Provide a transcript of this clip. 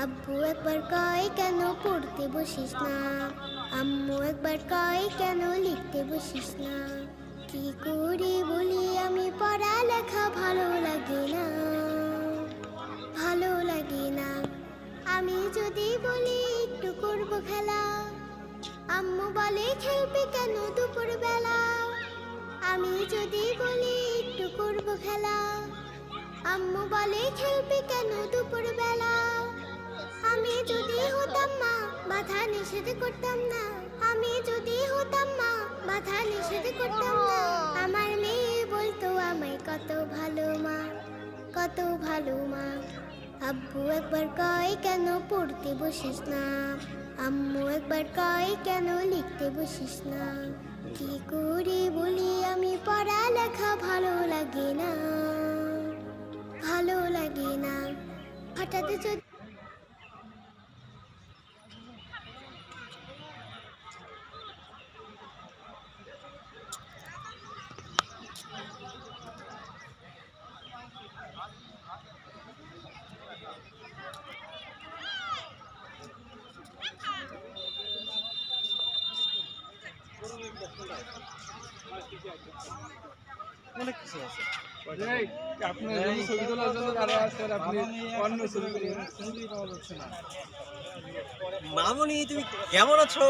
আব্বু একবার কয় কেন পড়তে বসিস না, আম্মু একবার কয় কেন লিখতে বসিস না। কি করে বলি আমি পড়ালেখা ভালো লাগে না, ভালো লাগে না। আমি যদি বলি একটু করব খেলা, আম্মু বলে খেলবে কেন দুপুর বেলা। আমি যদি বলি একটু করব খেলা, আম্মু বলে খেলবে কেন দুপুর বেলা। আমি যদি হতাম মা বাধা নিষেধ করতাম না, আমি যদি হতাম মা বাধা নিষেধ করতাম না। আমার মেয়ে বলতো আমায় কত ভালো মা, কত ভালো মা। আব্বু একবার কয় কেন পড়তে বসিস না, আম্মু একবার কয় কেন লিখতে বসিস না। কি করে বলি আমি পড়ালেখা ভালো লাগে না, ভালো লাগে না। হঠাৎ যদি অনেক কিছু আছে। আপনার জন্য ছবি তোলার জন্য তারা আসছেন, আপনি অন্য ছবি ছবি পাওয়া যাচ্ছে না। মামনি তুমি কেমন আছো?